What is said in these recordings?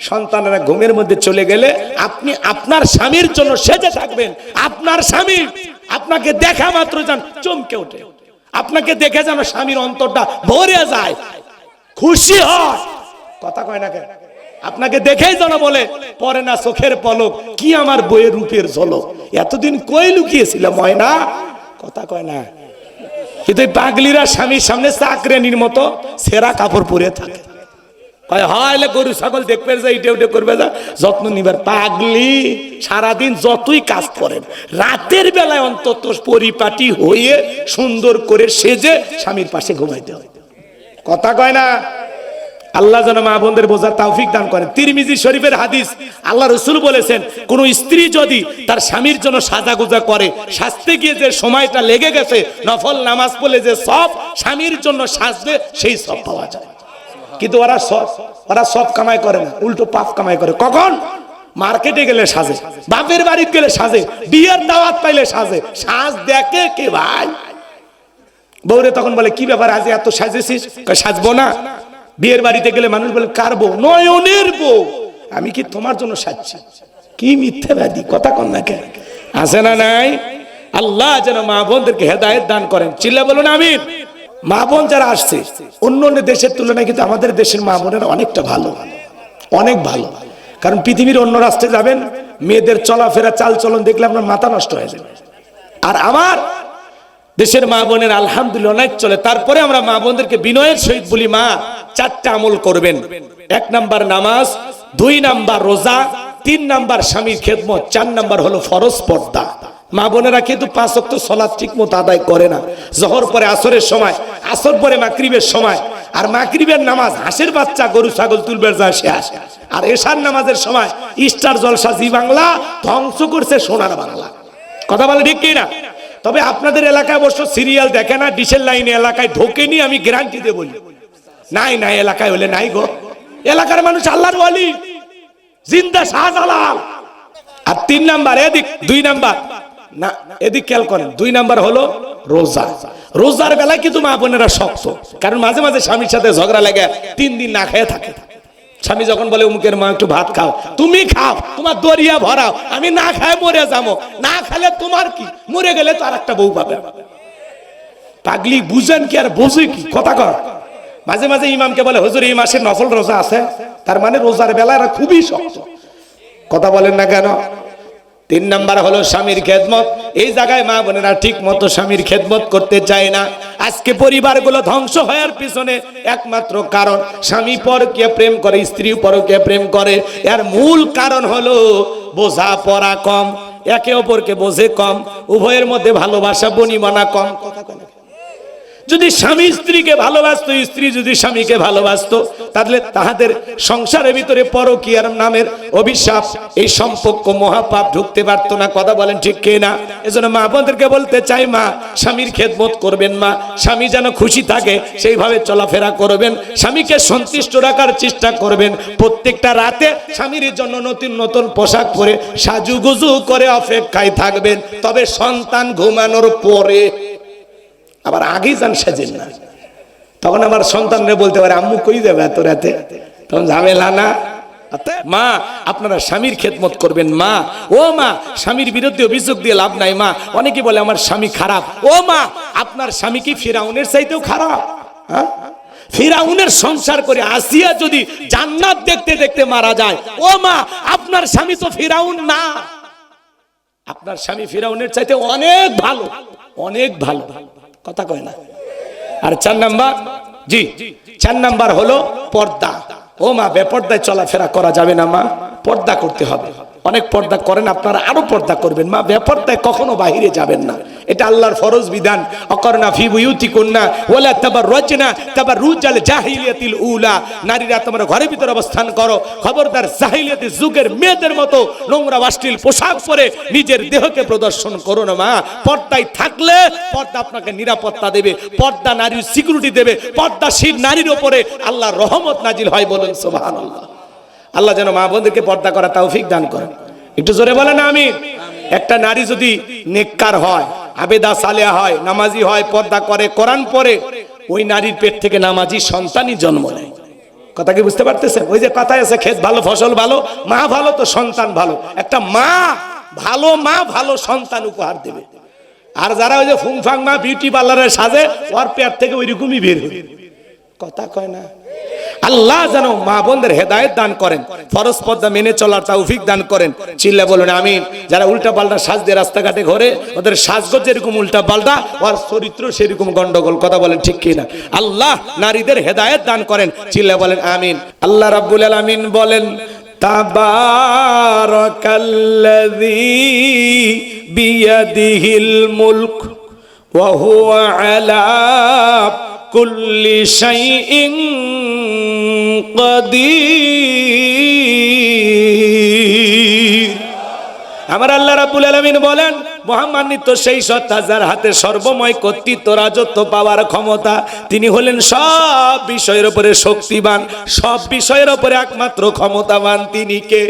সন্তানেরা ঘুমের মধ্যে চলে গেলে আপনি আপনার স্বামীর জন্য সেজে থাকবেন। আপনার স্বামী আপনাকে দেখা মাত্র যেন চমকে ওঠে, আপনাকে দেখে যেন স্বামীর অন্তরটা ভরে যায়, খুশি হয়। কথা কয় না কেন? আপনাকে দেখেই যেন বলে পরে না চোখের পলক, কি আমার বইয়ের রূপের ঝলক, এতদিন কই লুকিয়েছিল ময়না। কথা কয় না? কিন্তু পাগলিরা স্বামীর সামনে চাকরানির মতো সেরা কাপড় পরে থাকে। হয় গরু ছাগল দেখবে যা, ইটে উঠে করবে যা, যত্ন নিবার। পাগলি সারাদিন যতই কাজ করেন, রাতের বেলায় অন্তত পরিপাটি হয়ে সুন্দর করে সেজে স্বামীর পাশে ঘুমাইতে হয়। কথা কয় না? আল্লাহ যেন মা বোনদের বোঝার তৌফিক দান করেন। তিরমিজি শরীফের হাদিস, আল্লাহ রাসূল বলেছেন, কোন স্ত্রী যদি তার স্বামীর জন্য সাজাগোজা করে, সাজতে গিয়ে যে সময়টা লেগে গেছে, নফল নামাজ পড়লে যে সব স্বামীর জন্য সাজবে সেই সব পাওয়া যায়। কিন্তু ওরা সব কামাই করে না, উল্টো পাপ কামাই করে। কখন? মার্কেটে গেলে সাজে, বাপের বাড়িতে গেলে সাজে, বিয়ের দাওয়াত পাইলে সাজে। সাজ দেখে কে ভাই? বউরে তখন বলে কি ব্যাপার আজ এত সাজেছিস? সাজবো না। বিয়ের বাড়িতে গেলে মানুষ বলে কার বউ? নয়নের বউ। আমি কি তোমার জন্য সাজছি? কি মিথ্যাবাদী! কথা কন না কেন? আছে না নাই? আল্লাহ যেন মা বোনদেরকে হেদায়েত দান করেন। চিল্লা বলুন আমিন। মা বোন যারা আসছে অন্য অন্য দেশের তুলনায় কিন্তু আমাদের দেশের মা বোনেরা অনেকটা ভালো, অনেক ভালো। কারণ পৃথিবীর অন্য রাষ্ট্রে যাবেন, মেয়েদের চলাফেরা চাল চলন দেখলে আপনার মাথা নষ্ট হয়ে যাবে। আর আমার দেশের মা বোনের আলহামদুলিল্লাহ অনেক চলে। তারপরে আমরা মা বোনদেরকে বিনয়ের সহিত বলি, মা 4টা আমল করবেন। 1 নাম্বার নামাজ, 2 নাম্বার রোজা, 3 নাম্বার স্বামীর খেদমত, 4 নাম্বার হলো ফরজ পর্দা। মা বোনেরা কিন্তু 5 ওয়াক্ত সালাত ঠিক মতো আদায় করে না। জোহর পরে আসরের সময়, আসর পরে মাগরিবের সময়। আর মাগরিবের নামাজ হাঁসের বাচ্চা গরু ছাগল তুলবে যায় সে আসে। আর এশার নামাজের সময় স্টার জলসা জি বাংলা ধ্বংস করছে সোনার বাংলা। কথা বলে ঠিক কি না? তবে আপনাদের এলাকায় অবশ্য সিরিয়াল দেখে না, ডিশের লাইনে এলাকায় ঢোকেনি, আমি গ্যারান্টি দিয়ে বলি। নাই নাই, এলাকায় হলে নাই গো। এলাকার মানুষ আল্লাহর ওয়ালি, জিন্দা শাহজালাল। আর 3 নাম্বার এদিক, 2 নাম্বার না এদিক খেয়াল করেন, 2 নাম্বার হলো রোজা। রোজার বেলায় কিন্তু মা বোনেরা শক্ত, কারণ মাঝে মাঝে স্বামীর সাথে ঝগড়া লাগে, 3 দিন না খেয়ে থাকে। স্বামী যখন বলে উমুকের মা একটু ভাত খাও, তুমি খাও, তোমার দরিয়া ভরাও, আমি না খায় মরে যাবো। না খেলে তোমার কি? মরে গেলে তো আর একটা বউ পাবে। পাগলি বুঝেন কি আর বোঝে কি? কথা কর। মাঝে মাঝে ইমামকে বলে হুজুর এই মাসে নফল রোজা আছে, তার মানে রোজার বেলা এরা খুবই শক্ত। কথা বলেন না কেন? 3 নাম্বার হলো স্বামীর খেদমত। এই জায়গায় মা বোনেরা ঠিক মতো স্বামীর খেদমত করতে চায় না। আজকে পরিবারগুলো ধ্বংস হওয়ার পিছনে একমাত্র কারণ, স্বামী পরকীয়া প্রেম করে, স্ত্রী পরকীয়া প্রেম করে। এর মূল কারণ হলো বোঝা পড়া কম, একে অপরকে বোঝে কম, উভয়ের মধ্যে ভালোবাসা বনিবনা কম। যদি স্বামী স্ত্রীকে ভালোবাসতো, স্ত্রী যদি স্বামীকে ভালোবাসতো, তাহলে তাহাদের সংসারের ভিতরে পরকীয়ার নামের অভিশাপ, এই সম্পর্ক মহাপাপ ঢুকতে পারতো না। কথা বলেন ঠিক কি না? এজন্য মা বোনদেরকে বলতে চাই, মা স্বামীর খেদমত করবেন, মা স্বামী যেন খুশি থাকে সেইভাবে চলাফেরা করবেন, স্বামীকে সন্তুষ্ট রাখার চেষ্টা করবেন। প্রত্যেকটা রাতে স্বামীর জন্য নতুন নতুন পোশাক পরে সাজুগুজু করে অপেক্ষায় থাকবেন। তবে সন্তান ঘুমানোর পরে, আবার আগেই যান সেজেন না, তখন আমার সন্তানরা বলতে পারে আম্মু কই যাবে এত রাতে, তখন ঝামেলা না। মা আপনারা স্বামীর খেদমত করবেন। মা ও মা স্বামীর বিরুদ্ধে অভিযোগ দিয়ে লাভ নাই। মা অনেকে বলে আমার স্বামী খারাপ। ও মা আপনার স্বামী কি ফিরাউনের চাইতেও খারাপ? হ্যাঁ, ফিরাউনের সংসার করে আসিয়া যদি জান্নাত দেখতে দেখতে মারা যায়, ও মা আপনার স্বামী তো ফিরাউন না, আপনার স্বামী ফিরাউনের চাইতে অনেক ভালো, অনেক ভালো। কথা কয় না? আর 4 নাম্বার, জি 4 নাম্বার হলো পর্দা। ও মা বেপর্দায় চলাফেরা করা যাবে না, মা পর্দা করতে হবে। অনেক পর্দা করেন, আপনারা আরো পর্দা করবেন। মা বেপর্দায় কখনো বাহিরে যাবেন না, এটা আল্লাহর ফরজ বিধান। অকরনা ফি বুয়ুতিকুন্না ওয়ালা তাবাররাজনা তাবাররুজাল জাহিলিয়াতিল উলা। নারীরা তোমরা ঘরের ভিতরে অবস্থান করো, খবরদার জাহিলিয়াতি যুগের মেয়েদের মতো নোংরা অশ্লীল পোশাক পরে নিজের দেহকে প্রদর্শন করো না। মা পর্দায় থাকলে পর্দা আপনাকে নিরাপত্তা দেবে, পর্দা নারীর সিকিউরিটি দেবে, পর্দাশীল নারীর উপরে আল্লাহর রহমত নাজিল হয়। বলেন সুবহানাল্লাহ। আল্লাহ যেন মা বোনদেরকে পর্দা করা তৌফিক দান করেন। একটু জোরে বলেন আমিন। একটা নারী যদি নেককার হয়, আবেদা সালেহা হয়, নামাজি হয়, পর্দা করে, কোরআন পড়ে, ওই নারীর পেট থেকে নামাজি সন্তানই জন্ম নেয়। কথা কি বুঝতে পারতেছেন? ওই যে কথায় আছে ক্ষেত ভালো ফসল ভালো, মা ভালো তো সন্তান ভালো। একটা মা ভালো সন্তান উপহার দেবে। আর যারা ওই যে ফুংফাং মা বিউটি পার্লারে সাজে, ওর পেট থেকে ওই রকমই বের হবে। কথা কয় না। আল্লাহ যেন মা বোনদের হেদায়েত দান করেন, ফরজ পর্দা মেনে চলার তৌফিক দান করেন। চিল্লা বলুন আমিন। যারা উল্টা পাল্টা সাজ দিয়ে রাস্তাঘাটে ঘোরে, ওদের সাজগোজ যেরকম উল্টা পাল্টা, ওর চরিত্র সেরকম গন্ডগোল। কথা বলেন ঠিক কিনা? আল্লাহ নারীদের হেদায়েত দান করেন। চিল্লা বলেন আমিন। আল্লাহ রাব্বুল আলামিন বলেন, তাবারাকাল্লাযী বিয়াদিহিল মুলক ওয়া হুয়া আলা কুল্লি শাইইন কাদির। আমার আল্লাহ রাব্বুল আলামিন বলেন, মহামান্বিত সেই সত্তা যার হাতে সর্বময় কর্তৃত্ব রাজত্ব পাওয়ার ক্ষমতা। তিনি হলেন সব বিষয়ের উপরে শক্তিমান, সব বিষয়ের উপরে একমাত্র ক্ষমতাবান। তিনি কে?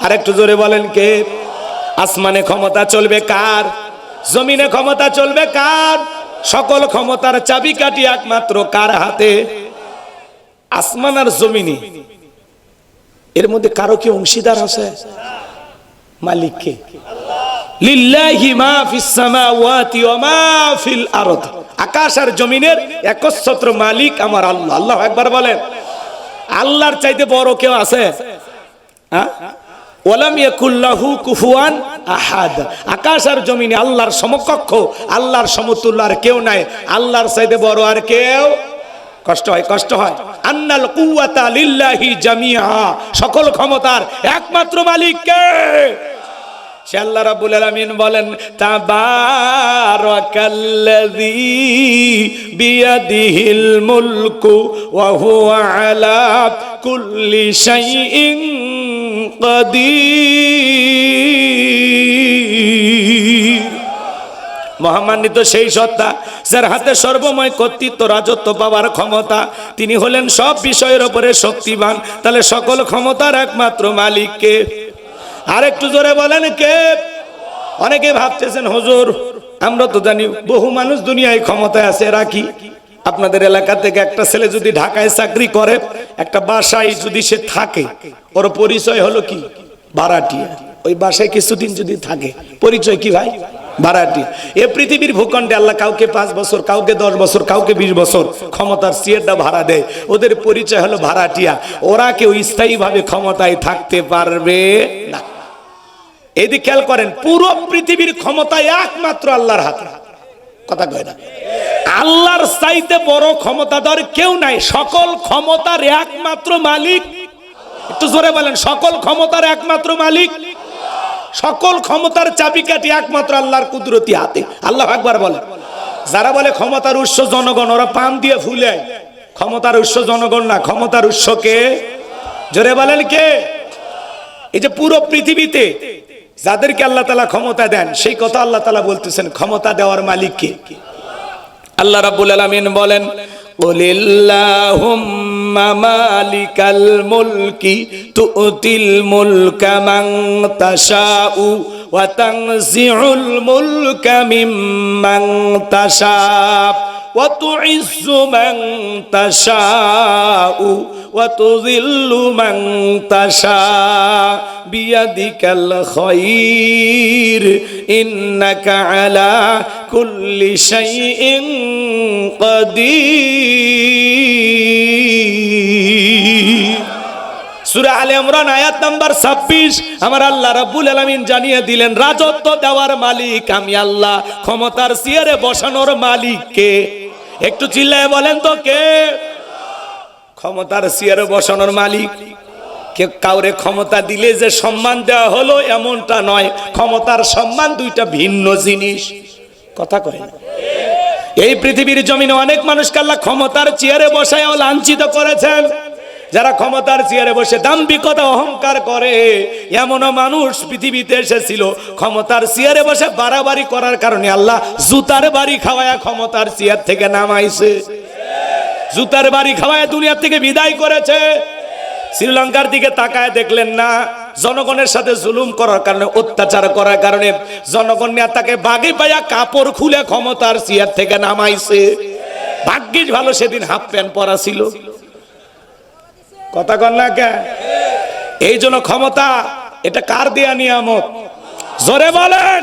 আর একটু জোরে বলেন কে? আসমানে ক্ষমতা চলবে কার? জমিনে ক্ষমতা চলবে কার? সকল ক্ষমতার চাবিকাঠি একমাত্র কার হাতে? আসমান আর জমিনে, এর মধ্যে কারো কি অংশীদার আছে? মালিক কে? লিল্লাহি মা ফিস সামাওয়াতি ওয়া মা ফিল আরদ। আকাশ আর জমিনের একচ্ছত্র মালিক আমার আল্লাহ। আল্লাহু আকবার বলেন। আল্লাহর চাইতে বড় কেউ আছে? হ্যাঁ? ওয়ালাম ইয়াকুল্লাহু কুফুয়ান আহাদ। আকাশ আর জমিনে আল্লাহর সমকক্ষ, আল্লাহর সমতুল্য আর কেউ নাই। আল্লাহর চাইতে বড় আর কেউ? কষ্ট হয়। আন্নাল কুওয়াতা লিল্লাহি জামিআ। সকল ক্ষমতার একমাত্র মালিক কে? সে আল্লাহ রাব্বুল আলামিন বলেন, তাবারাকাল্লাযী বিয়াদিহিল মুলকু ওয়া হুয়া আলা কুল্লি শাইইন কাদির। মহামান্বিত সেই সত্তা যার হাতে সর্বময় কর্তৃত্ব রাজত্ব পাওয়ার ক্ষমতা। তিনি হলেন সব বিষয়ের উপরে শক্তিমান। তাহলে সকল ক্ষমতার একমাত্র মালিক কে? আর একটু জোরে বলেন কে? অনেকে ভাবতেছেন হুজুর আমরা তো জানি বহু মানুষ দুনিয়ায় ক্ষমতায় আছে, এরা কি? আপনাদের এলাকা থেকে একটা ছেলে যদি ঢাকায় চাকরি করে, একটা বাসায় যদি সে থাকে, ওর পরিচয় হলো কি? ভাড়াটিয়া। ওই বাসায় কিছুদিন যদি থাকে, পরিচয় কি ভাই? ভাড়াটিয়া। এ পৃথিবীর ভূখণ্ডে আল্লাহ কাউকে 5 বছর, কাউকে 10 বছর, কাউকে 20 বছর ক্ষমতার চেয়ারটা ভাড়া দেয়। ওদের পরিচয় হলো ভাড়াটিয়া। ওরা কেউ স্থায়ীভাবে ক্ষমতায় থাকতে পারবে না। এদিকে খেয়াল করেন, পুরো পৃথিবীর ক্ষমতা একমাত্র আল্লাহর হাতে। কথা কয় না? আল্লাহর চাইতে বড় ক্ষমতাধর কেউ নাই। সকল ক্ষমতার একমাত্র মালিক। একটু জোরে বলেন, সকল ক্ষমতার একমাত্র মালিক। সকল ক্ষমতার চাবিকাঠি একমাত্র আল্লাহর কুদরতি হাতে। আল্লাহু আকবার বলেন। যারা বলে ক্ষমতার উৎস জনগণ, ওরা পান দিয়ে ফুলে। ক্ষমতার উৎস জনগণ না, ক্ষমতার উৎস কে? জোরে বলেন কে? এই যে পুরো পৃথিবীতে যাদেরকে আল্লাহ তাআলা ক্ষমতা দেন, সেই কথা আল্লাহ তাআলা বলতেছেন, ক্ষমতা দেওয়ার মালিক কে? আল্লাহ রাব্বুল আলামিন বলেন, কুলিল্লাহুম্মা মালিকাল মুলকি তুতিল মুলকা মান তাশাউ ওয়া তানজিউল মুলকা মিম্মান তাশা ওয়া তুইজ্জু মান তাশাউ ওয়া তুযিল্লু মান তাশা বিয়াদিকাল খায়র ইন্নাকা আলা কুল্লি শাইইন কাদির। সূরা আলে ইমরান আয়াত নাম্বার 26। আমার আল্লাহ রাব্বুল আলামিন জানিয়ে দিলেন, রাজত্ব দেওয়ার মালিক আমি আল্লাহ, ক্ষমতার চেয়ারে বসানোর মালিক কে? একটু চিল্লায়ে বলেন তো কে? ক্ষমতার চেয়ারে বসানোর মালিক কে? কাউরে ক্ষমতা দিলে যে সম্মান দেওয়া হলো এমনটা নয়। ক্ষমতার সম্মান দুইটা ভিন্ন জিনিস। কথা কয় না? এই পৃথিবীর জমিনে অনেক মানুষকে আল্লাহ ক্ষমতার চেয়ারে বসায় লাঞ্ছিত করেছেন। যারা ক্ষমতার চেয়ারে বসে দাম্ভিকতা অহংকার করে, এমনও মানুষ পৃথিবীতে এসেছিল ক্ষমতার চেয়ারে বসে বাড়াবাড়ি করার কারণে আল্লাহ জুতার বাড়ি খাওয়ায়া ক্ষমতার চেয়ার থেকে নামাইছে। জুতার বাড়ি খাওয়ায়া দুনিয়া থেকে বিদায় করেছে। শ্রীলঙ্কার দিকে তাকায় দেখলেন না? জনগণের সাথে জুলুম করার কারণে, অত্যাচার করার কারণে জনগণ নেতাকে বাগে পাইয়া কাপড় খুলে ক্ষমতার চেয়ার থেকে নামাইছে। ভাগ্যিস ভালো সেদিন হাফ প্যান্ট পরা ছিল। কথা কন না কে? এই জন্য ক্ষমতা এটা কার দেয়া নিয়ামত? জোরে বলেন।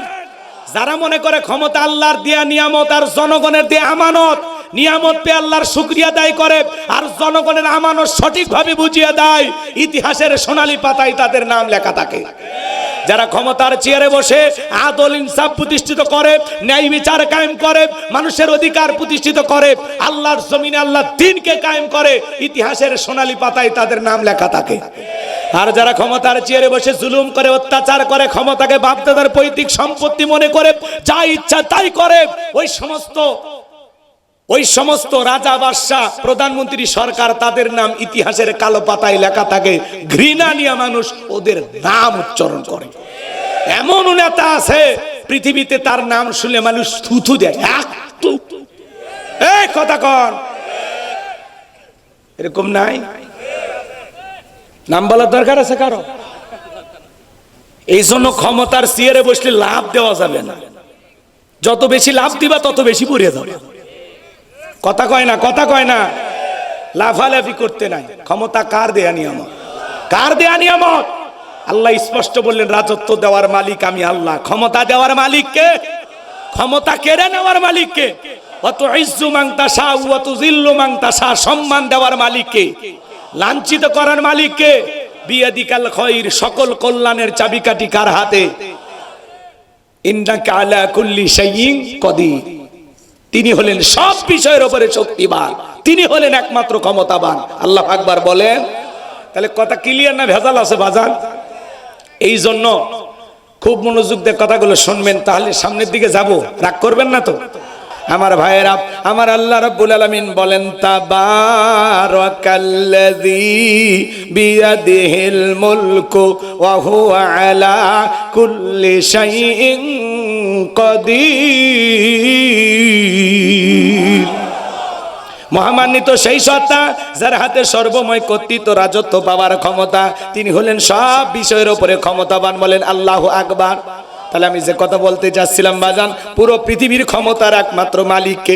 যারা মনে করে ক্ষমতা আল্লাহর দেয়া নিয়ামত আর জনগণের দেয়া আমানত, নিয়ামত পেয়ে আল্লাহর শুকরিয়া আদায় করে আর জনগণের আমানত সঠিকভাবে বুঝিয়ে দেয়, ইতিহাসের সোনালী পাতায় তাদের নাম লেখা থাকে। যারা ক্ষমতার চেয়ারে বসে আদল ইনসাফ প্রতিষ্ঠিত করে, ন্যায় বিচার কায়েম করে, মানুষের অধিকার প্রতিষ্ঠিত করে, আল্লাহর জমিনে আল্লাহর দ্বীনকে কায়েম করে, ইতিহাসের সোনালী পাতায় তাদের নাম লেখা থাকে। আর যারা ক্ষমতার চেয়ারে বসে জুলুম করে, অত্যাচার করে, ক্ষমতাকে বাপদাদার পৈতৃক সম্পত্তি মনে করে যা ইচ্ছা তাই করে, ওই সমস্ত রাজা বাদশাহ প্রধানমন্ত্রী সরকার, তাদের নাম ইতিহাসের কালো পাতায় লেখা থাকে। ঘৃণা নিয়ে মানুষ ওদের নাম উচ্চারণ করে। এমন নেতা আছে পৃথিবীতে তার নাম শুনলে মানুষ থুথু দেয়। এই কথা কন, এরকম নাই? নাম বলার দরকার আছে কারো? এই জন্য ক্ষমতার চেয়ারে বসলে লাভ দেওয়া যাবে না। যত বেশি লাভ দিবা তত বেশি পড়ে যাবে। কথা কয় না, কথা কয় না। লাফালাফি করতে নাই। ক্ষমতা কার দেয়া নিয়ামত? কার দেয়া নিয়ামত? আল্লাহ স্পষ্ট বললেন, রাজত্ব দেওয়ার মালিক আমি আল্লাহ। ক্ষমতা দেওয়ার মালিক কে? ক্ষমতা কেড়ে নেওয়ার মালিক কে? অত ইজ্জু মান তাশা ওয়া তুযিল্লু মান তাশা, সম্মান দেওয়ার মালিক কে? লাঞ্ছিত করার মালিক কে? বিয়াদিকাল খায়র, সকল কল্যাণের চাবিকাঠি কার হাতে? ইন্নাকা আলা কুল্লি শাইইন কাদির। তিনি হলেন সব বিষয়ের উপরে শক্তিমান, তিনি হলেন একমাত্র ক্ষমতাবান। আল্লাহু আকবার বলেন। তাহলে কথা ক্লিয়ার না ভেজাল আছে বাজান? এই জন্য খুব মনোযোগ দিয়ে কথাগুলো শুনবেন, তাহলে সামনের দিকে যাব। রাগ করবেন না তো আমার ভাইয়েরা? আমার আল্লাহ রাব্বুল আলামিন বলেন, তাবারাকাল্লাযী বিয়াদিহিল মুলকু ওয়া হুয়া আলা কুল্লি শাইইন কাদির। মহামান্বিত সেই সত্তা যার হাতে সর্বময় কর্তৃত্ব, রাজত্ব পাওয়ার ক্ষমতা, তিনি হলেন সব বিষয়ের উপরে ক্ষমতাবান। বলেন আল্লাহু আকবার। তাহলে আমি যে কথা বলতে যাচ্ছিলাম বাজান, পুরো পৃথিবীর ক্ষমতার একমাত্র মালিককে?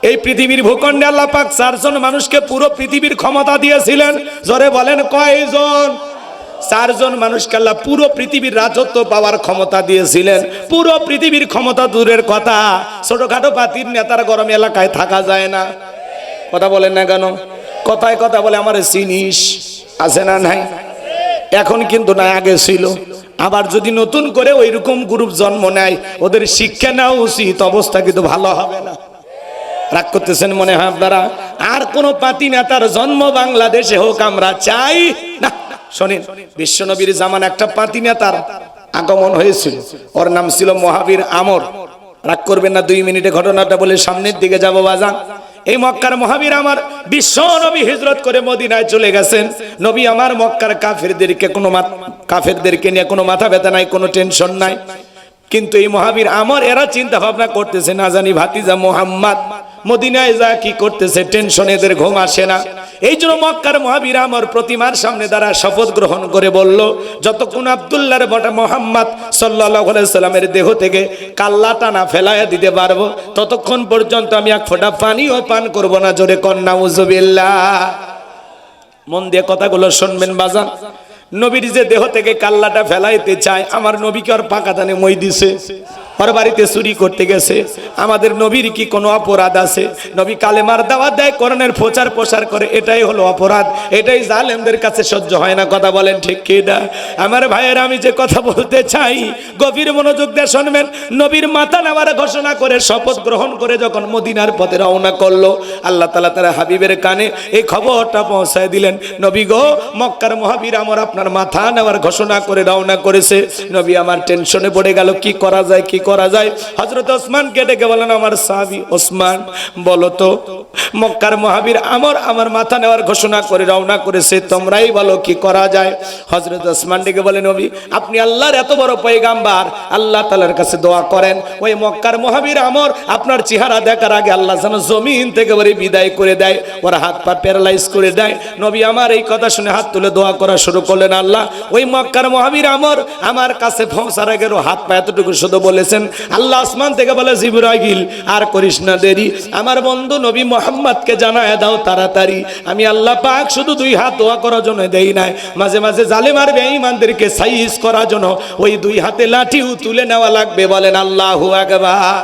এই পৃথিবীর ভূখণ্ডে আল্লাহ পাক 4 জন মানুষকে পুরো পৃথিবীর ক্ষমতা দিয়েছিলেন। জোরে বলেন কয়জন? 4 জন মানুষকে আল্লাহ পুরো পৃথিবীর রাজত্ব পাওয়ার ক্ষমতা দিয়েছিলেন। পুরো পৃথিবীর ক্ষমতা দূরের কথা, ছোটখাটো পাতির নেতার গরম এলাকায় থাকা যায় না। কথা বলেন না কেন? কথায় কথা বলে আমার চিনিস আছে না নাই? এখন কিন্তু না, আগে ছিল। আবার যদি নতুন করে ওই রকম গ্রুপ জন্ম নেয়, ওদের শিক্ষা নেওয়া উচিত, অবস্থা কিন্তু ভালো হবে না। রাগ করতেছেন মনে হয় আপনারা? আর কোন পাতি নেতার জন্ম বাংলাদেশে হোক আমরা চাই না। শোনেন, বিশ্বনবীর জামান একটা পাতি নেতার আগমন হয়েছিল, ওর নাম ছিল মহাবীর আমর। রাগ করবেন না, 2 মিনিটে ঘটনাটা বলে সামনের দিকে যাব বাজান। এই মক্কার মহাবীর আমার বিশ্ব নবী হিজরত করে মদিনায় চলে গেছেন। নবী আমার মক্কার কাফেরদেরকে নিয়ে কোনো মাথা ব্যথা নাই, কোনো টেনশন নাই। কিন্তু এই মহাবীর আমর এরা চিন্তা ভাবনা করতেছে, না জানি ভাতিজা মুহাম্মদ মদিনায় যা কি করতেছে, টেনশন, এদের ঘুম আসে না। এই জন্য মক্কার মহাবীর আমর প্রতিমার সামনে দ্বারা শপথ গ্রহণ করে বলল, যতক্ষণ আব্দুল্লাহর বটা মুহাম্মদ সাল্লাল্লাহু আলাইহি সাল্লামের দেহ থেকে কাল্লাটা না ফেলাইয়া দিতে পারবো, ততক্ষণ পর্যন্ত আমি এক ফোঁটা পানিও পান করব না। জোরে কন নাউযুবিল্লাহ। মন দিয়ে কথাগুলো শুনবেন বাজান। নবীর যে দেহ থেকে কাল্লাটা ফেলাইতে চায়, আমার নবীকে ওর পাকা দানে মই দিছে, ওর বাড়িতে চুরি করতে গেছে। আমাদের নবীর কি কোনো অপরাধ আছে? নবী কালেমার দাওয়াত দেয়, কোরআনের প্রচার প্রসার করে, এটাই হলো অপরাধ। এটাই জালেমদের কাছে সহ্য হয় না। কথা বলেন ঠিক কি না? আমার ভাইয়ের, আমি যে কথা বলতে চাই গভীর মনোযোগ দিয়ে শুনবেন। নবীর মাথা নেওয়ার ঘোষণা করে শপথ গ্রহণ করে যখন মদিনার পথে রওনা করলো, আল্লাহ তাআলা তার হাবিবের কানে এই খবরটা পৌঁছায় দিলেন, নবী গো, মক্কার মহাবীর আমর আপনার মাথা নেওয়ার ঘোষণা করে রওনা করেছে। নবী আমার টেনশনে পড়ে গেল, কি করা যায়, কি করা যায়? হযরত ওসমানকে ডেকে বলেন, আমার সাহাবী ওসমান, বলো তো, মক্কার মহাবীর আমর আমার মাথা নেওয়ার ঘোষণা করে রওনা করেছে, তোমরাই বলো কি করা যায়? হযরত ওসমান ডেকে বলেন, নবী আপনি আল্লাহর এত বড় পয়গাম্বার, আল্লাহ তাআলার কাছে দোয়া করেন, ওই মক্কার মহাবীর আমর আপনার চেহারা দেখার আগে আল্লাহ যেন জমিন থেকে ওরে বিদায় করে দেয়, ওর হাত পা প্যারালাইজ করে দেয়। নবী আমার এই কথা শুনে হাত তুলে দোয়া করা শুরু করলেন, আল্লাহ ওই মক্কার মহাবীর আমর আমার কাছে পৌঁছার আগে হাত পা এতটুকু শুধু বলেছে, বলেছেন, আল্লাহ আসমান থেকে বলে জিবরাইল আর করিস না দেরি, আমার বন্ধু নবী মুহাম্মদকে জানায় দাও তাড়াতাড়ি। আমি আল্লাহ পাক শুধু দুই হাত দোয়া করার জন্য দেই নাই, মাঝে মাঝে জালেম আর বেঈমানদেরকে সাইজ করার জন্য ওই দুই হাতে লাঠিও তুলে নেওয়া লাগবে। বলেন আল্লাহু আকবার।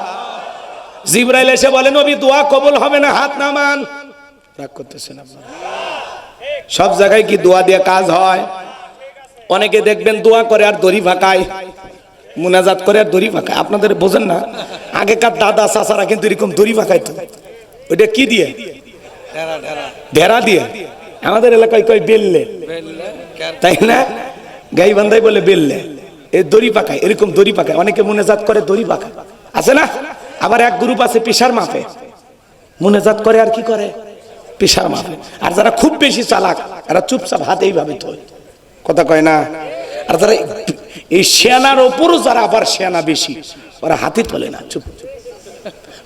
জিবরাইল এসে বলেন নবী দোয়া কবুল হবে না, হাত নামান। রাগ করতেছেন আপনারা? সব জায়গায় কি দোয়া দিয়ে কাজ হয়? অনেকে দেখবেন দোয়া করে আর দড়ি ফাঁকায়, মুনাজাত করে আর দড়ি ফাঁকায়। আপনাদের বোঝেন না, আগেকার দাদা চাচারা কিন্তু এরকম দড়ি ফাঁকাইতো। ওইটা কি দিয়ে? ঢেরা দিয়ে। আমাদের এলাকায় কয় বেললে, তাই না? গাই বান্ধাই বলে বেললে। এই দড়ি পাকায়, এরকম দড়ি পাকায়। অনেকে মুনাজাত করে দড়ি পাকায়, আছে না? আবার এক গ্রুপ আছে পিসার মাপে, মুনাজাত করে আর কি করে? পিসার মাপে। আর যারা খুব বেশি চালাক এরা চুপচাপ হাতে এইভাবে তোলে, কথা কয় না? আর যারা এই শেয়ানার ওপরও যারা আবার শেয়ানা বেশি, ওরা হাতে তোলে না, চুপ।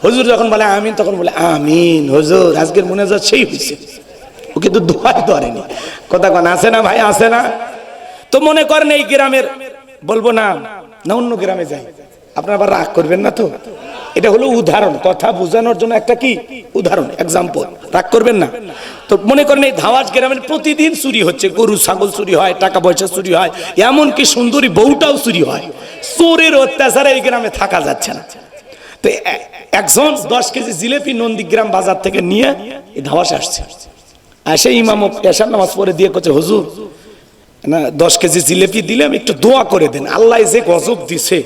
হুজুর যখন বলে আমিন তখন বলে আমিন হুজুর, আজকের মুনাজাত সেই হয়েছে। ও কিন্তু দোয়া ধরেনি, কথা কন, আছে না ভাই? আছে না? তো মনে করেন এই গ্রামের বলবো না, না অন্য গ্রামে যাই, আপনারা আবার রাগ করবেন না তো? এটা হলো উদাহরণ, কথা বোঝানোর জন্য একটা কি উদাহরণ, এক্সাম্পল, রাগ করবেন না তো। মনে করেন এই ধাওয়াজ গ্রামের প্রতিদিন চুরি হচ্ছে, গরু ছাগল চুরি হয়, টাকা পয়সা চুরি হয়, এমনকি সুন্দরী বউটাও চুরি হয়। চোরের অত্যাচারে এই গ্রামে থাকা যাচ্ছে না। তো একজন 10 কেজি জিলেপি নন্দীগ্রাম বাজার থেকে নিয়ে এই ধাওয়াসে আসছে। আসে ইমাম এশার নামাজ পড়ে দিয়ে করছে, হুজুর না 10 কেজি জিলেপি দিলাম, একটু দোয়া করে দেন, আল্লাহ যে গজব দিছে,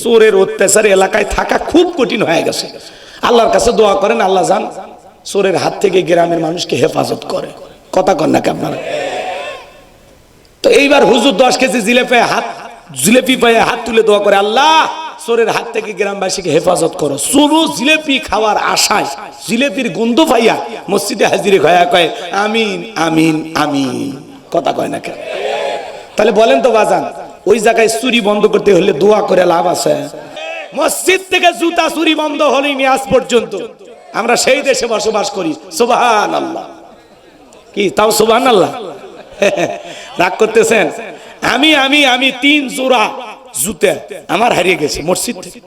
চোরের অত্যাচারে এলাকায় থাকা খুব কঠিন হয়ে গেছে, আল্লাহর কাছে দোয়া করেন, আল্লাহ জান চোরের হাত থেকে গ্রামের মানুষকে হেফাজত করে। কথা কন না কি আপনারা? তো এইবার হুজুর 10 কেজি জিলেপি পায়ে হাত তুলে দোয়া করে, আল্লাহ চোরের হাত থেকে গ্রামবাসীকে হেফাজত করো। চোর জিলেপি খাওয়ার আশায়, জিলেপির গন্ধ পাইয়া মসজিদে হাজিরে হয়ে কয় আমিন আমিন আমিন, কথা কয় না কেন? তাহলে বলেন তো বাজান, ওই জায়গায় চুরি বন্ধ করতে হলে দোয়া করে লাভ আছে? মসজিদ থেকে জুতা চুরি বন্ধ হয়নি আজ পর্যন্ত। আমরা সেই দেশে বসবাস করি, সুবহানাল্লাহ। কি তাও সুবহানাল্লাহ? রাগ করতেছেন? আমি 3 জোড়া জুতা আমার হারিয়ে গেছে মসজিদ থেকে।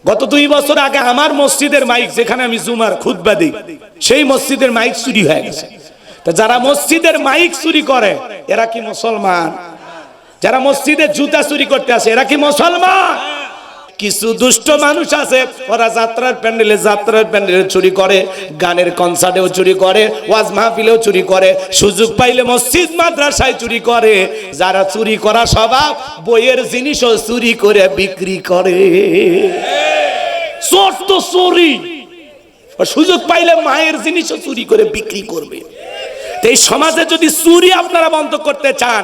গত 2 বছর আগে আমার মসজিদের মাইক, যেখানে আমি জুমার খুতবা দিই, সেই মসজিদের মাইক চুরি হয়ে গেছে। তা যারা মসজিদের মাইক চুরি করে এরা কি মুসলমান? যারা মসজিদে জুতা চুরি করতে আসে এরা কি মুসলমান? কিছু দুষ্ট মানুষ আছে, ওরা যাত্রার প্যান্ডেলে চুরি করে, গানের কনসার্টেও চুরি করে, ওয়াজ মাহফিলেও চুরি করে, সুযোগ পাইলে মসজিদ মাদ্রাসায় চুরি করে। যারা চুরি করা স্বভাব, বইয়ের জিনিসও চুরি করে বিক্রি করে। চোর তো চুরি, সুযোগ পাইলে মায়ের জিনিসও চুরি করে বিক্রি করবে। এই সমাজে যদি চুরি আপনারা বন্ধ করতে চান,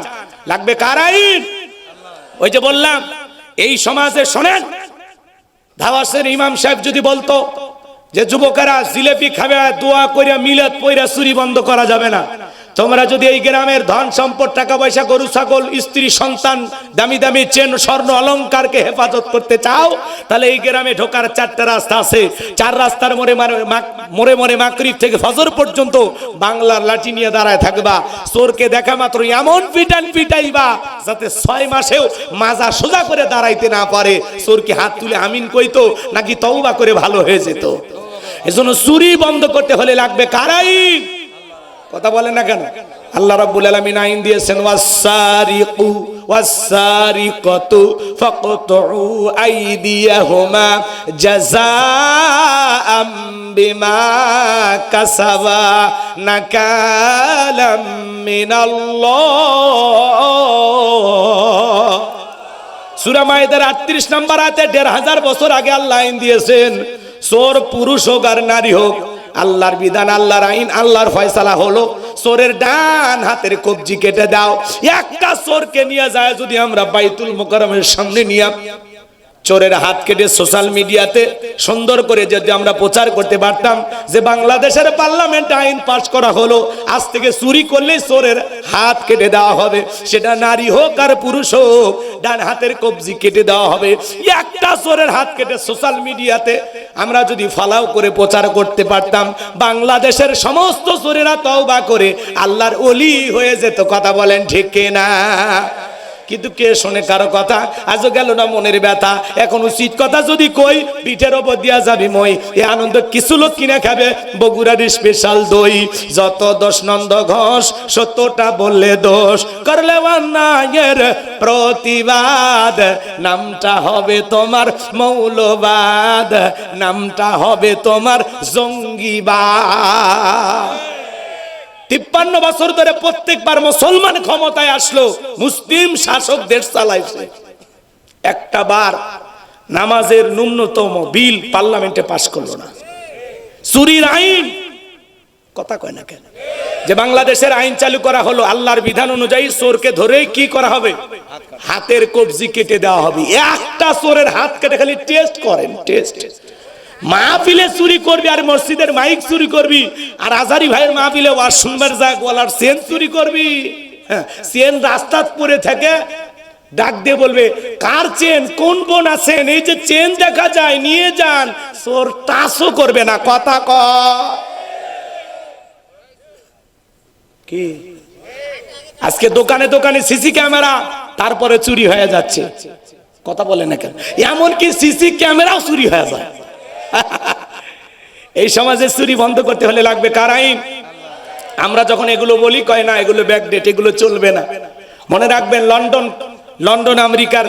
লাগবে কার আইন? ওই যে বললাম, এই সমাজে শোনেন, ধাওয়াসের ইমাম সাহেব যদি বলতো যে যুবকেরা জিলেপি খাবে, দোয়া কইরা মিলাদ পয়রা চুরি বন্ধ করা যাবে না, তোমরা যদি এই গ্রামের ধন সম্পদ, টাকা পয়সা, গরু ছাগল, স্ত্রী সন্তান, দামি দামি চেন স্বর্ণ অলংকারকে হেফাজত করতে চাও, তাহলে এই গ্রামে ঢোকার 4টা রাস্তা আছে। 4 রাস্তার মোড়ে মাগরিব থেকে ফজর পর্যন্ত বাংলার লাঠি নিয়ে দাঁড়ায় থাকবা। চোরকে দেখা মাত্র এমন পিটাইবা যাতে 6 মাসেও মাজা সোজা করে দাঁড়াইতে না পারে। চোরকে হাত তুলে আমিন কইতো নাকি তওবা করে ভালো হয়ে যেত। এজন্য চুরি বন্ধ করতে হলে লাগবে কার আইন? কথা বলেন না কেন? আল্লাহ রাব্বুল আলামিন আইন দিয়েছেন, ওয়াস-সারিকু ওয়াস-সারিকাতু ফাকতুউ আইদিয়াহুমা জাযাআম বিমা কাসাবা নাকালাম মিনাল্লাহ। সূরা মায়েদার 38 নম্বর আয়াতে 1500 বছর আগে আল্লাহ আইন দিয়েছেন, চোর পুরুষ হোক আর নারী হোক, আল্লাহর বিধান, আল্লাহর আইন, আল্লাহর ফয়সালা হলো চোরের ডান হাতের কবজি কেটে দাও। একটা চোরকে নিয়ে যায় যদি আমরা বাইতুল মুকাররমের সামনে নিয়ে চোরের হাত কেটে সোশ্যাল মিডিয়াতে সুন্দর করে যদি আমরা প্রচার করতে পারতাম যে বাংলাদেশের পার্লামেন্টে আইন পাস করা হলো, আজ থেকে চুরি করলে চোরের হাত কেটে দেওয়া হবে, সেটা নারী হোক আর পুরুষ হোক, ডান হাতের কবজি কেটে দেওয়া হবে। একটা চোরের হাত কেটে সোশ্যাল মিডিয়াতে আমরা যদি ফলাও করে প্রচার করতে পারতাম, বাংলাদেশের সমস্ত চোরেরা তওবা করে আল্লাহর ওলি হয়ে যেত। কথা বলেন ঠিক কিনা? কিন্তু কে শোনে কারো কথা? আজও গেল না মনের ব্যথা। এখন উচিত কথা যদি কই, পিঠের ওপর দিয়া যাবি মই। এ আনন্দ কিছু লোক কিনে খাবে বগুড়ার স্পেশাল দই। যত দোষ নন্দ ঘোষ, সত্যটা বললে দোষ, করলে অন্যায়ের প্রতিবাদ, নামটা হবে তোমার মৌলবাদ, নামটা হবে তোমার জঙ্গিবাদ। 53 বছর ধরে প্রত্যেকবার মুসলমান ক্ষমতায় আসলো, মুসলিম শাসক দেশ চালাইছে, একটা বার নামাজের ন্যূনতম বিল পার্লামেন্টে পাশ করলো না। চুরির আইন, কথা কয় না কেন? যে বাংলাদেশের আইন চালু করা হলো, আল্লাহর বিধান অনুযায়ী চোরকে ধরেই কি করা হবে? হাতের কবজি কেটে দেওয়া হবে। একটা চোরের হাত কেটে খালি টেস্ট করেন, টেস্ট। মাহফিলে চুরি করবি আর মসজিদের মাইক চুরি করবি, আর আজারি ভাইয়ের মাহফিলে ওয়াজ শুনবার যাক ওয়ালার চেন চুরি করবি। হ্যাঁ, চেন রাস্তাত পড়ে থাকে, ডাক দিয়ে বলবে কার চেন, কোন বোন আছেন, এই যে চেন দেখা যায় নিয়ে যান। চোর টাচও করবে না, কথা কয় কি? আজকে দোকানে দোকানে সিসি ক্যামেরা, তারপরে চুরি হয়ে যাচ্ছে, কথা বলে না কেন? এমনকি সিসি ক্যামেরাও চুরি হয়ে যায়। এই সমাজে চুরি বন্ধ করতে হলে লাগবে কার আইন? আমরা যখন এগুলো বলি কয় না এগুলো ব্যাকডেট, এগুলো চলবে না। মনে রাখবেন, লন্ডন আমেরিকার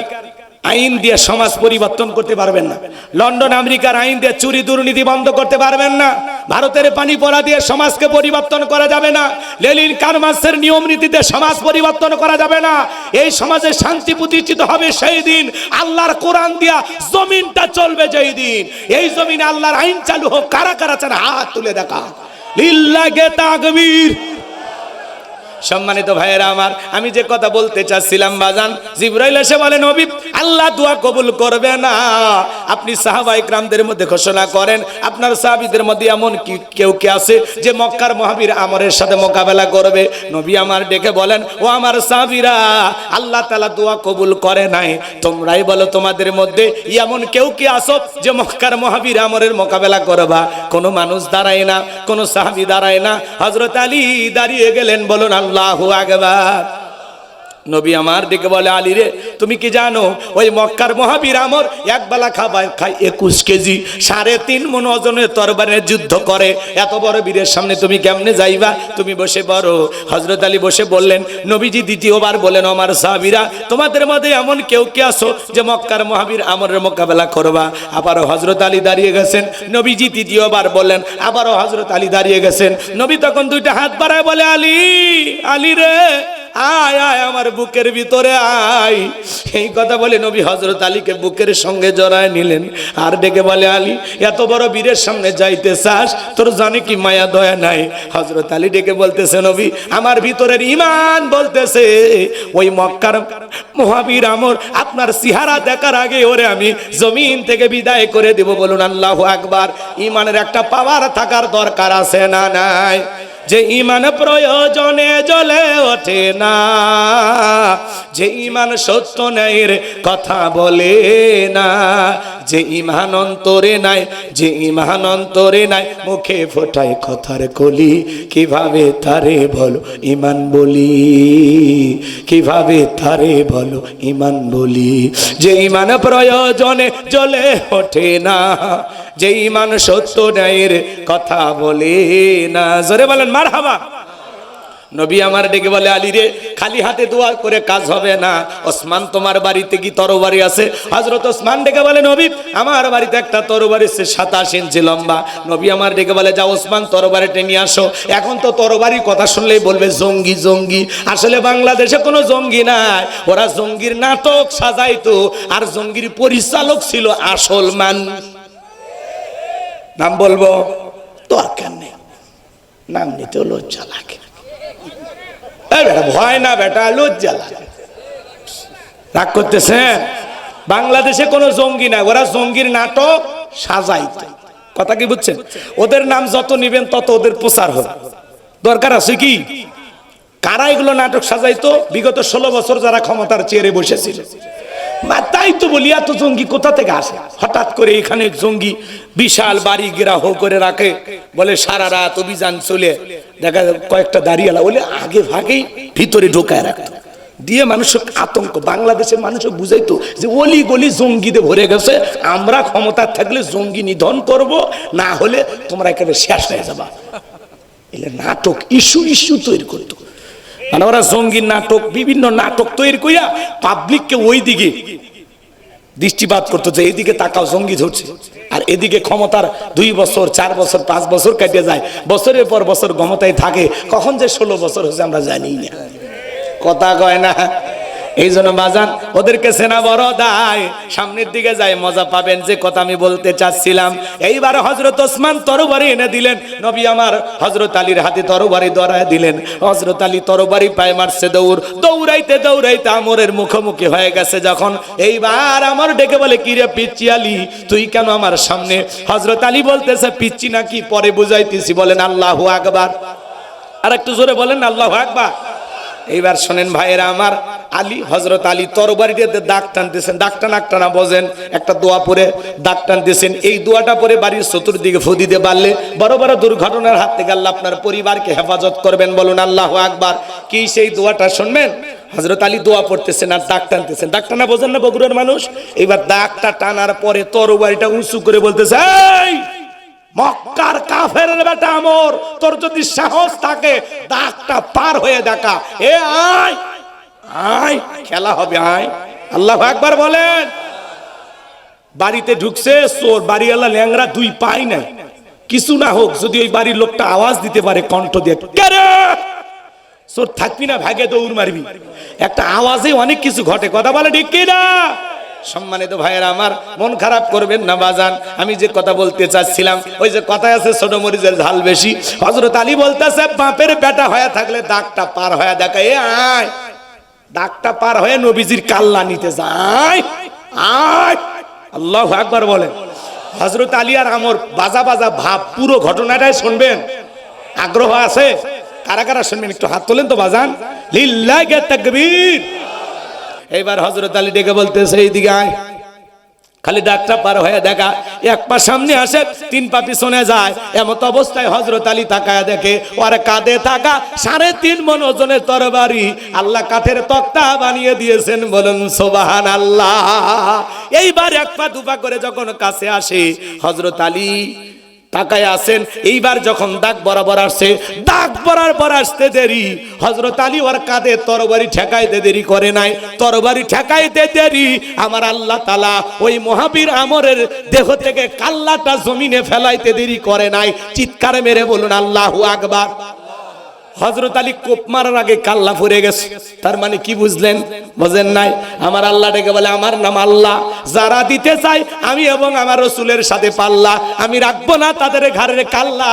আইন দিয়ে সমাজ পরিবর্তন করতে পারবেন না। লন্ডন আমেরিকার আইন দিয়ে চুরি দুর্নীতি বন্ধ করতে পারবেন না। ভারতের পানি পড়া দিয়ে সমাজকে পরিবর্তন করা যাবে না। লেনিন কার্ল মার্ক্সের নিয়ম নীতিতে সমাজ পরিবর্তন করা যাবে না। এই সমাজে শান্তি প্রতিষ্ঠিত হবে সেই দিন আল্লাহর কোরআন দিয়া জমিনটা চলবে যেই দিন। এই জমিনে আল্লাহর আইন চালু হোক। কারা কারা চান হাত তুলে দেখা। লিল্লাহি তাকবীর। সম্মানিত ভাইয়েরা আমার, আমি যে কথা বলতে চাচ্ছিলাম বাজান, জিবরাইল এসে বলে নবী আল্লাহ দোয়া কবুল করবে না। আপনি সাহাবায়ে কেরামদের মধ্যে ঘোষণা করেন, আপনার সাহাবীদের মধ্যে এমন কি কেউ কে আছে যে মক্কার মহাবীর আমরের সাথে মোকাবেলা করবে? নবী আমার ডেকে বলেন, ও আমার সাহাবীরা, আল্লাহ তাআলা দোয়া কবুল করে নাই। তোমরাই বলো তোমাদের মধ্যে এমন কেউ কি আছো যে মক্কার মহাবীর আমরের মোকাবেলা করবা? কোনো মানুষ দাঁড়ায় না, কোনো সাহাবী দাঁড়ায় না। হযরত আলী দাঁড়িয়ে গেলেন, বলুন আল্লাহু আকবার। নবী আমার দিকে বলে, আলী রে, তুমি কি জানো ওই মক্কার মহাবীর আমর এক বেলা খাবার খায় 21 কেজি, 3.5 মণ ওজনের তরবারির যুদ্ধ করে। এত বড় বীরের সামনে তুমি কেমনে যাইবা? তুমি বসে পড়ো। হযরত আলী বসে বললেন। নবীজি দ্বিতীয়বার বলেন, আমার সাহাবীরা, তোমাদের মধ্যে এমন কেউ কে আছো যে মক্কার মহাবীর আমরের মোকাবেলা করবা? আবারও হযরত আলী দাঁড়িয়ে গেছেন। নবীজি তৃতীয়বার বললেন, আবারও হযরত আলী দাঁড়িয়ে গেছেন। নবী তখন দুইটা হাত বাড়ায় বলে, আলী, আলী রে, আয় আয় আমার বুকের ভিতরে আয়। এই কথা বলে নবী হযরত আলীকে বুকের সঙ্গে জড়ায় নিলেন, আর ডেকে বলে, আলী, এত বড় বীরের সামনে যাইতে চাস? তোর জানে কি মায়া দয়া নাই? হযরত আলী ডেকে বলতেছে, নবী, আমার ভিতরের ঈমান বলতেছে ওই মক্কার মহাবীর আমর আপনার চেহারা দেখার আগে ওরে আমি জমিন থেকে বিদায় করে দেব। বলুন আল্লাহু আকবার। ঈমানের একটা পাওয়ার থাকার দরকার আছে না নাই? যে ঈমান প্রয়োজনে জ্বলে ওঠে না, যে ঈমান সত্য ন্যায়ের কথা বলে না, যে ঈমান অন্তরে নাই, যে ঈমান অন্তরে নাই, মুখে ফোটায় কথার কলি, কিভাবে তারে বলো ঈমান বলি, কিভাবে তারে বলো ঈমান বলি। যে ঈমান প্রয়োজনে জ্বলে ওঠে না, যে ঈমান সত্য ন্যায়ের কথা বলে না। জোরে বলেন মারহাবা। নবী আমার ডেকে বলে, আলী রে, খালি হাতে দোয়া করে কাজ হবে না। ওসমান, তোমার বাড়িতে কি তরবারি আছে? হযরত ওসমান ডেকে বলে, নবী, আমার বাড়িতে একটা তরবারি আছে 27 ইঞ্চি লম্বা। নবী আমার ডেকে বলে, যাও ওসমান, তরবারিটা নিয়ে আসো। এখন তো তরবারির কথা শুনলেই বলবে জঙ্গি জঙ্গি। আসলে বাংলাদেশে কোনো জঙ্গি নাই, ওরা জঙ্গির নাটক সাজাইতো, আর জঙ্গির পরিচালক ছিল আসল মানুষ। নাম বলবো? দরকার নেই, নাম নিতে লজ্জা লাগে। ভয় না বেটা, লজ্জা লাগে। রাগ করতেছেন? বাংলাদেশে কোনো জঙ্গি নাই, ওরা জঙ্গির নাটক সাজাইত। কথা কি বুঝছেন? ওদের নাম যত নিবেন তত ওদের প্রচার হবে। দরকার আছে কি? কারা এগুলো নাটক সাজাইতো? বিগত 16 বছর যারা ক্ষমতার চেয়ারে বসেছিল। তাই তো বলি, এত জঙ্গি কোথা থেকে আসে? হঠাৎ করে এখানে জঙ্গি বিশাল বাড়ি ঘেরাও করে রাখে, বলে সারা রাত অভিযান চলে, দেখা কয়েকটা দাঁড়িয়ে বলে আগে ভাগেই ভিতরে ঢোকায় রাখতো। দিয়ে মানুষের আতঙ্ক, বাংলাদেশের মানুষও বুঝাইতো যে অলি গলি জঙ্গিতে ভরে গেছে, আমরা ক্ষমতা থাকলে জঙ্গি নিধন করব, না হলে তোমরা একেবারে শেষ হয়ে যাবা। এলে নাটক ইস্যু তৈরি করতো, মানে ওরা জঙ্গির নাটক, বিভিন্ন নাটক তৈরি করিয়া পাবলিককে ওই দিকে দৃষ্টিপাত করতো যে এইদিকে তাকাও জঙ্গি ধরছে, আর এদিকে ক্ষমতার 2 বছর 4 বছর 5 বছর কেটে যায়, বছরের পর বছর ক্ষমতায় থাকে, কখন যে 16 বছর হচ্ছে আমরা জানি না, কথা কয় না। এই জন্য বাজান ওদেরকে সেনা বড় দায়, সামনের দিকে যায় মজা পাবেন। যে কথা আমি বলতে চাচ্ছিলাম, এইবার হযরত ওসমান তরবারি এনে দিলেন, নবী আমার হযরত আলীর হাতে তরবারি ধরায় দিলেন। হযরত আলী তরবারি পায়ে মারছে দৌড়াইতে আমরের মুখোমুখি হয়ে গেছে যখন, এইবার আমর ডেকে বলে, কি রে পিচ্চি আলী, তুই কেন আমার সামনে? হযরত আলী বলতেছে, পিচ্চি নাকি, পরে বুঝাইতেছি, বলেন আল্লাহু আকবার। আর একটু জোরে বলেন আল্লাহু আকবার। এইবার শোনেন ভাইয়েরা আমার, আলী হযরত আলী তরবারিতে দাগ টানতেছেন, দাগ টানা বোঝেন, একটা দোয়া পড়ে দাগ টানতেছেন। এই দোয়াটা পরে বাড়ির চতুর্দিকে ফু দিতে পারলে বড় বড় দুর্ঘটনার হাত থেকে আল্লাহ আপনার পরিবারকে হেফাজত করবেন, বলুন আল্লাহু আকবার। কি সেই দোয়াটা শুনবেন? হযরত আলী দোয়া পড়তেছেন আর দাগ টানতেছেন, দাগ টানা বোঝেন না বগুড়ার মানুষ? এইবার দাগটা টানার পরে তরবারিটা উঁচু করে বলতেছে, এই মক্কার কাফেরের বেটা আমর, তোর যদি সাহস থাকে দাগটা পার হয়ে দেখা, এ আয় আয়, খেলা হবে, আয়। আল্লাহু আকবার বলেন। বাড়িতে ঢুকছে চোর, বাড়িওয়ালা ল্যাংরা, 2 পাই নাই, কিছু না হোক যদি ওই বাড়ির লোকটা আওয়াজ দিতে পারে কণ্ঠ দিয়ে, কে রে? চোর থাকবি না, ভাগে দৌড় মারবি, একটা আওয়াজে অনেক কিছু ঘটে, কথা বলে ঠিক কি না? সম্মানিত ভাইয়েরা আমার, মন খারাপ করবেন না বাজান, আমি যে কথা বলতে চাচ্ছিলাম, ওই যে কথা আছে ছোট মরিচের ঝাল বেশি। হযরত আলী বলতেছে, বাপের বেটা হয়ে থাকলে দাগটা পার হয়ে দেখা, এ আয়, দাগটা পার হয়ে নবীজির কাল্লা নিতে যায়, আয়। আল্লাহু আকবার বলেন। হযরত আলী আর আমর বাজা ভাব, পুরো ঘটনাটাই শুনবেন, আগ্রহ আছে? কারা কারা শুনবেন একটু হাত তোলেন তো বাজান, লিল্লাহি তাকবীর। এইবার হযরত আলী ডেকে বলতেছে, এইদিকে আয়, খালি ডাকটা পার হয়ে দেখা, 1 পা সামনে আসে 3 পা পিছনে যায়, এমত অবস্থায় হযরত আলী তাকায় দেখে ওর কাঁধে থাকা 3.5 মণ ওজনের তরবারি আল্লাহ কাঠের তক্তা বানিয়ে দিয়েছেন, বলুন সুবহানাল্লাহ। এইবার 1 পা 2 পা করে যখন কাছে আসে হযরত আলী তাকায় আছেন, এইবার যখন দাগ বরাবর আসছে, দাগ বরাবর আসতে দেরি, হযরত আলী ওর কাঁধে তরবারি ঠেকাইতে দেরি করে নাই, তরবারি ঠেকাইতে দেরি আমার আল্লাহ তাআলা ওই মহাবীর আমরের দেহ থেকে কাল্লাটা জমিনে ফেলাইতে দেরি করে নাই। চিৎকার মেরে বলুন আল্লাহু আকবার। হযরত আলী কোপ মারার আগে কাল্লা পড়ে গেছে, তার মানে কি বুঝলেন? বুঝেন নাই? আমার আল্লাহ ডেকে বলে, আমার নাম আল্লাহ, যারা দিতে চাই আমি এবং আমার রাসূলের সাথে পাল্লা, আমি রাখবো না তাদের ঘাড়ের কাল্লা।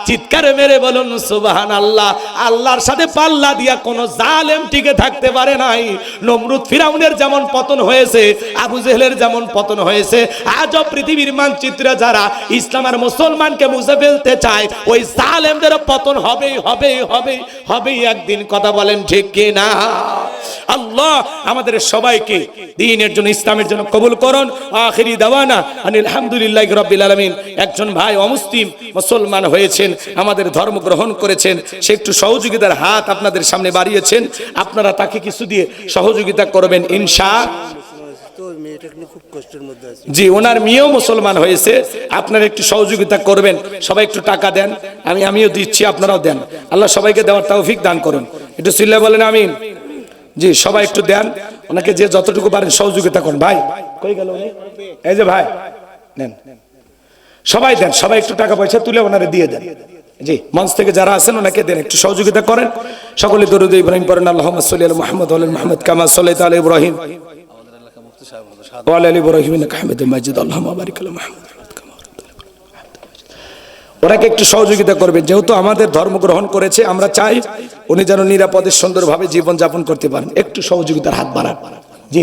চিৎকার মেরে বলুন সুবহানাল্লাহ। আল্লাহর সাথে পাল্লা দিয়া কোন জালেম টিকে থাকতে পারে নাই। নমরুদ ফিরাউনের যেমন পতন হয়েছে, আবু জেহেলের যেমন পতন হয়েছে, আজও পৃথিবীর মানচিত্রে যারা ইসলাম আর মুসলমানকে মুছে ফেলতে চায়, ওই জালেমদের পতন হবেই হবে হবে হবে একদিন, কথা বলেন ঠিক কি না? আল্লাহ আমাদের সবাইকে দ্বীনের জন্য, ইসলামের জন্য কবুল করুন। আখিরি দাওয়ানা আনিল হামদুলিল্লাহি রাব্বিল আলামিন। একজন ভাই অমুসলিম মুসলমান হয়েছেন, আমাদের ধর্ম গ্রহণ করেছেন, সে একটু সহযোগিতার হাত আপনাদের সামনে বাড়িয়েছেন, আপনারা তাকে কিছু দিয়ে সহযোগিতা করবেন ইনশাআল্লাহ। জি, ওনার মেয়েও মুসলমান হয়েছে, আপনারা একটু সহযোগিতা করবেন, সবাই একটু টাকা দেন, আমিও দিচ্ছি, আপনারাও দেন, আল্লাহ সবাইকে দেওয়ার তৌফিক দান করুন। একটু চিল্লায় বলেন আমিন। জি, সবাই একটু দেন, ওনাকে যে যতটুকু পারেন সহযোগিতা করুন। ভাই কই গেল? এই যে ভাই নেন, সবাই দেন, সবাই একটু টাকা পয়সা তুলে ওনারে দিয়ে দেন। জি, মঞ্চ থেকে যারা আছেন ওনাকে দেন, একটু সহযোগিতা করেন। সকলে দরুদ ইব্রাহিম পড়েন, আল্লাহুম্মা সাল্লি আলা মুহাম্মদ ওয়া আলা মুহাম্মদ কামা সাল্লাইতা আলা ইব্রাহিম ওয়া আলা আলি ইব্রাহিম ইন্নাকা হামিদুম মাজিদ। আল্লাহুম্মা বারিক আলা মুহাম্মদ। ওনাকে একটু সহযোগিতা করবেন, যেহেতু আমাদের ধর্ম গ্রহণ করেছে, আমরা চাই উনি যেন নিরাপদে সুন্দরভাবে জীবন যাপন করতে পারেন। একটু সহযোগিতার হাত বাড়ান। জি।